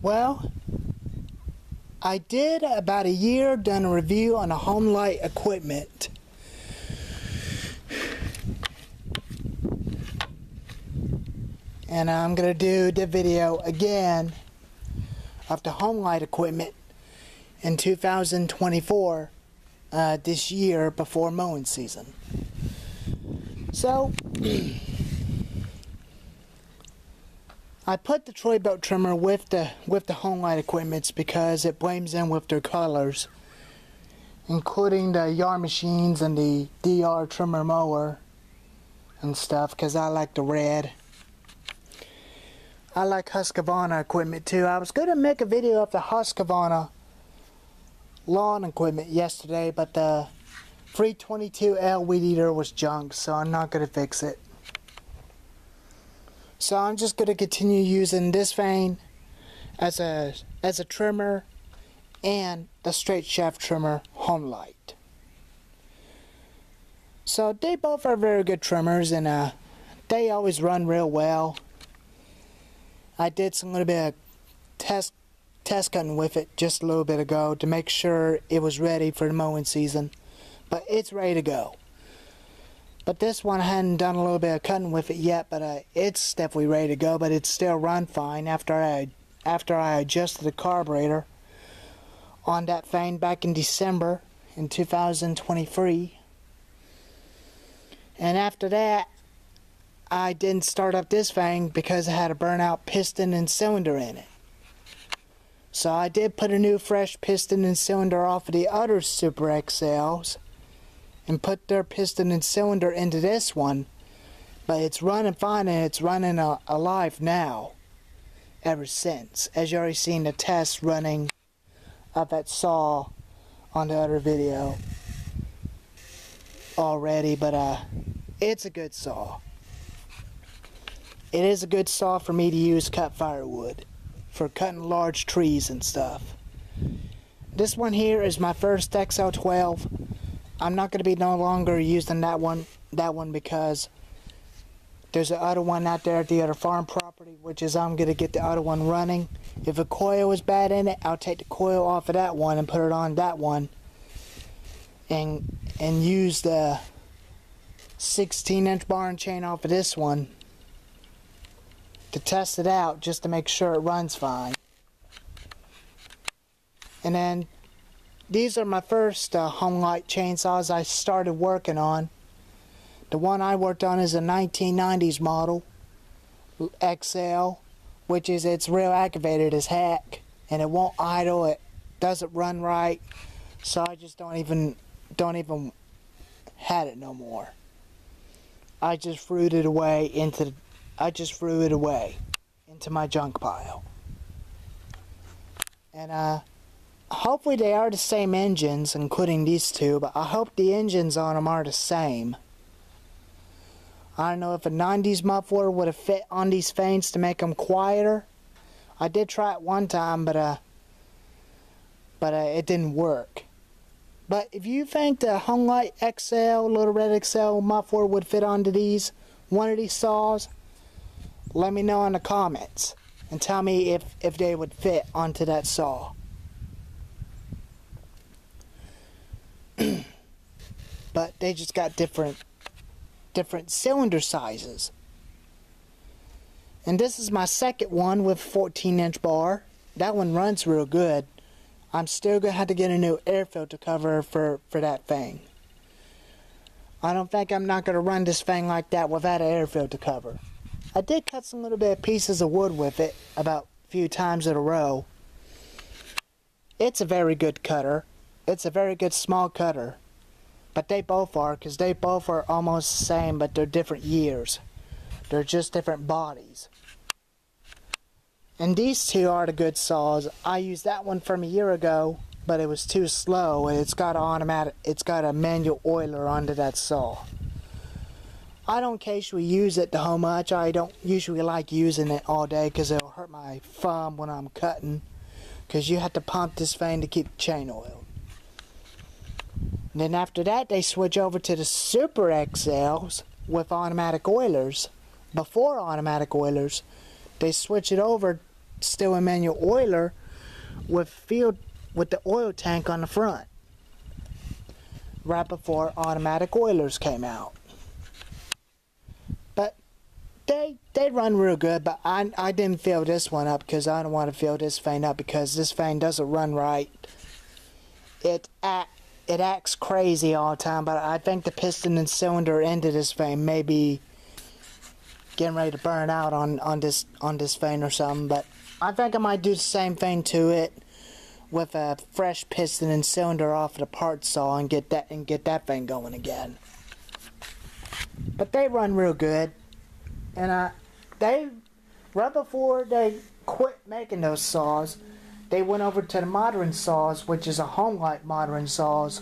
Well, I did about a year done a review on the homelite equipment. And I'm going to do the video again of the homelite equipment in 2024, this year before mowing season. So, I put the Troy belt trimmer with the homelite equipments because it blends in with their colors, including the yard machines and the DR trimmer mower and stuff, because I like the red. I like Husqvarna equipment too. I was going to make a video of the Husqvarna lawn equipment yesterday, but the 322L weed eater was junk, so I'm not going to fix it. So I'm just going to continue using this vane as a trimmer and the straight shaft trimmer homelite. So they both are very good trimmers, and they always run real well. I did some little bit of test cutting with it just a little bit ago to make sure it was ready for the mowing season, but it's ready to go. But this one I hadn't done a little bit of cutting with it yet, but it's definitely ready to go. But it still run fine after I adjusted the carburetor on that vane back in December in 2023. And after that, I didn't start up this vane because it had a burnout piston and cylinder in it. So I did put a new fresh piston and cylinder off of the other Super XLs and put their piston and cylinder into this one, but it's running fine, and it's running alive now ever since, as you already seen the test running of that saw on the other video already. But it's a good saw. It is a good saw for me to use cut firewood for cutting large trees and stuff. This one here is my first XL12. I'm not going to be no longer using that one because there's the other one out there at the other farm property, which is I'm going to get the other one running. If a coil is bad in it, I'll take the coil off of that one and put it on that one, and use the 16-inch bar and chain off of this one to test it out, just to make sure it runs fine. And then these are my first homelite chainsaws I started working on. The one I worked on is a 1990s model XL, which is, it's real aggravated as heck, and it won't idle. It doesn't run right, so I just don't even had it no more. I just threw it away into my junk pile. And hopefully they are the same engines, including these two, but I hope the engines on them are the same. I don't know if a 90s muffler would have fit on these vanes to make them quieter. I did try it one time, but it didn't work. But if you think the homelite XL, Little Red XL muffler would fit onto one of these saws, let me know in the comments and tell me if they would fit onto that saw. But they just got different cylinder sizes. And this is my second one with 14-inch bar. That one runs real good. I'm still gonna have to get a new air filter cover for that thing. I don't think I'm not gonna run this thing like that without an air filter cover. I did cut some little bit of pieces of wood with it about a few times in a row. It's a very good cutter. It's a very good small cutter. But they both are, because they both are almost the same, but they're different years. They're just different bodies. And these two are the good saws. I used that one from a year ago, but it was too slow, and it's got a manual oiler onto that saw. I don't occasionally use it how much. I don't usually like using it all day because it'll hurt my thumb when I'm cutting, because you have to pump this thing to keep the chain oiled. And then after that, they switch over to the Super XLs with automatic oilers. Before automatic oilers, they switch it over still a manual oiler with the oil tank on the front, right before automatic oilers came out. But they run real good, but I didn't fill this one up because I don't want to fill this thing up because this thing doesn't run right. It acts crazy all the time, but I think the piston and cylinder end of this thing may be getting ready to burn out on this thing or something. But I think I might do the same thing to it with a fresh piston and cylinder off of the part saw and get that thing going again. But they run real good, and they right before they quit making those saws, they went over to the modern saws, which is a homelite modern saws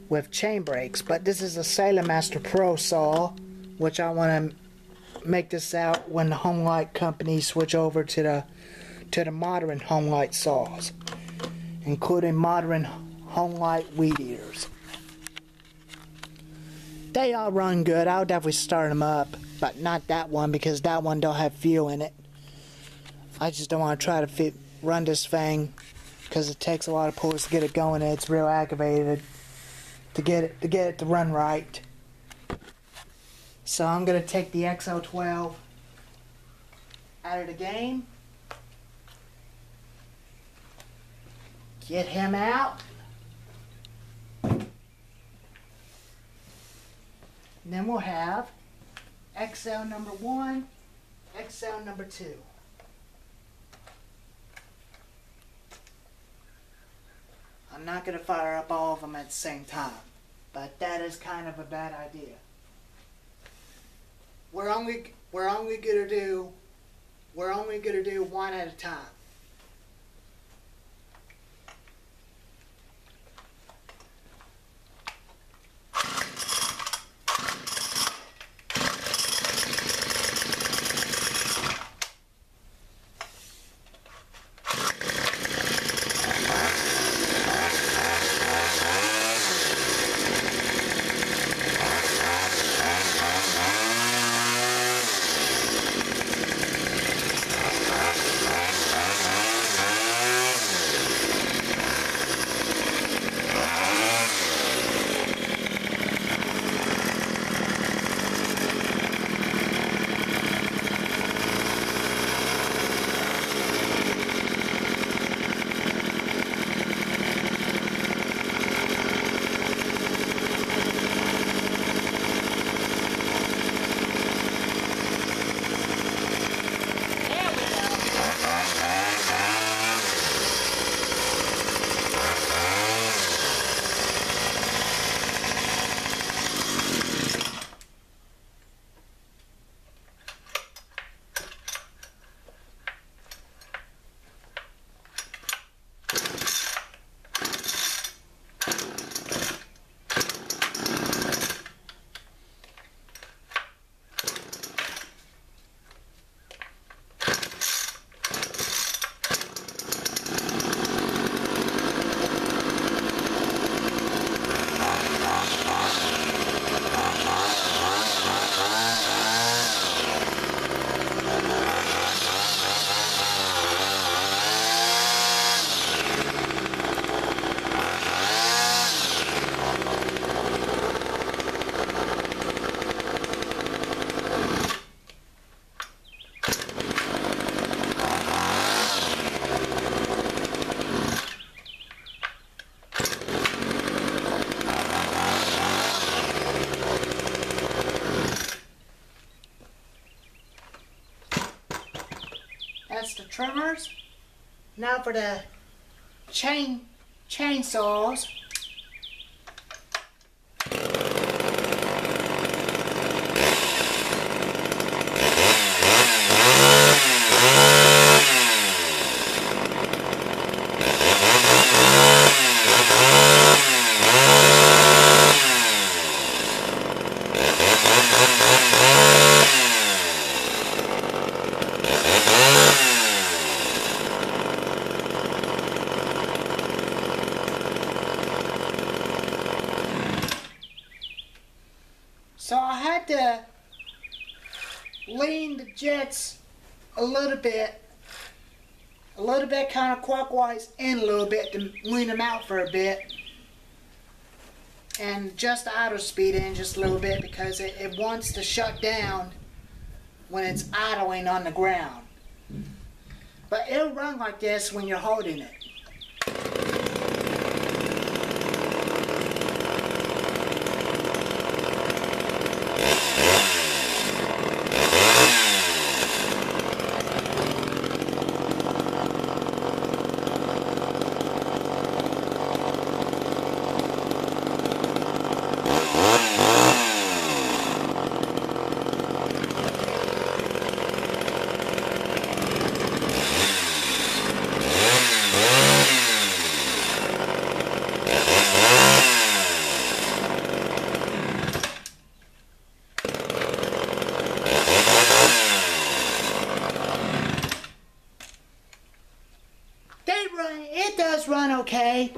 with chain brakes. But this is a Sailor Master Pro saw, which I want to make this out when the homelite company switch over to the modern homelite saws, including modern homelite weed eaters. They all run good. I'll definitely start them up, but not that one because that one don't have fuel in it. I just don't want to try to run this thing because it takes a lot of pulls to get it going, and it's real aggravated to get it to run right. So I'm gonna take the XL12 out of the game, get him out, and then we'll have XL number 1, XL number 2. I'm not going to fire up all of them at the same time, but that is kind of a bad idea. We're only going to do one at a time. That's the trimmers. Now for the chainsaws. So I had to lean the jets a little bit a little bit counterclockwise and a little bit to lean them out for a bit. And just the idle speed in just a little bit because it wants to shut down when it's idling on the ground. But it'll run like this when you're holding it. It does run okay.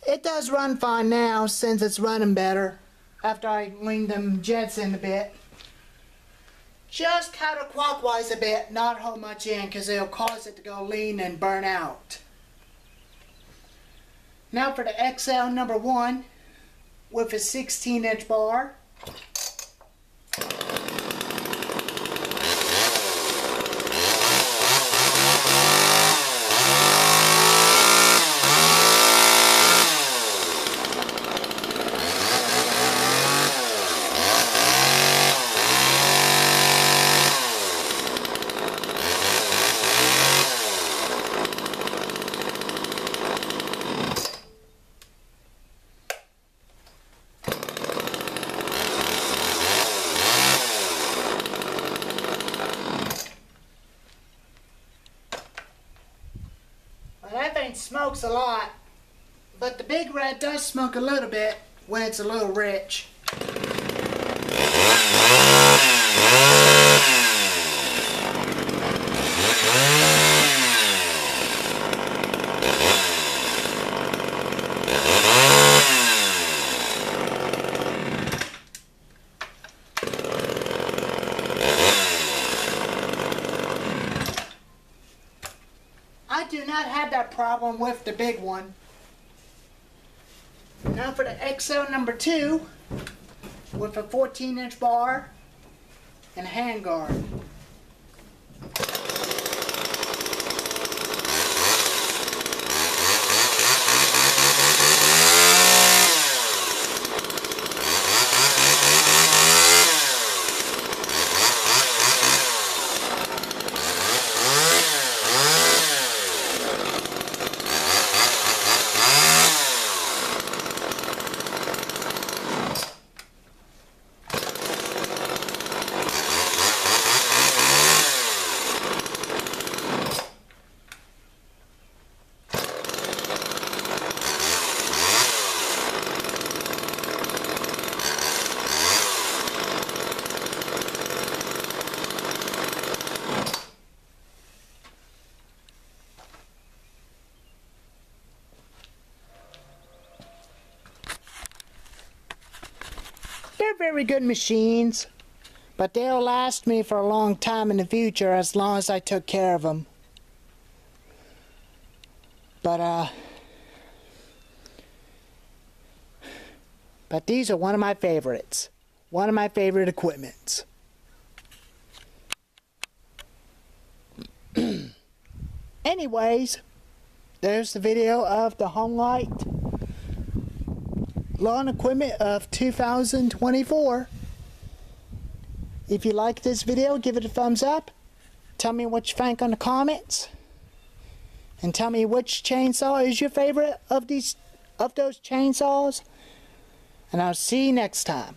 It does run fine now since it's running better after I leaned them jets in a bit. Just counterclockwise a bit, not hold much in because it'll cause it to go lean and burn out. Now for the XL number 1 with a 16-inch bar. That thing smokes a lot, but the Big Red does smoke a little bit when it's a little rich. I do not have that problem with the big one. Now for the XL number 2 with a 14-inch bar and handguard. They're very good machines, but they'll last me for a long time in the future as long as I took care of them. But these are one of my favorites. One of my favorite equipments. Anyways, there's the video of the homelite lawn equipment of 2024. If you like this video, give it a thumbs up. Tell me what you think in the comments. And tell me which chainsaw is your favorite of those chainsaws. And I'll see you next time.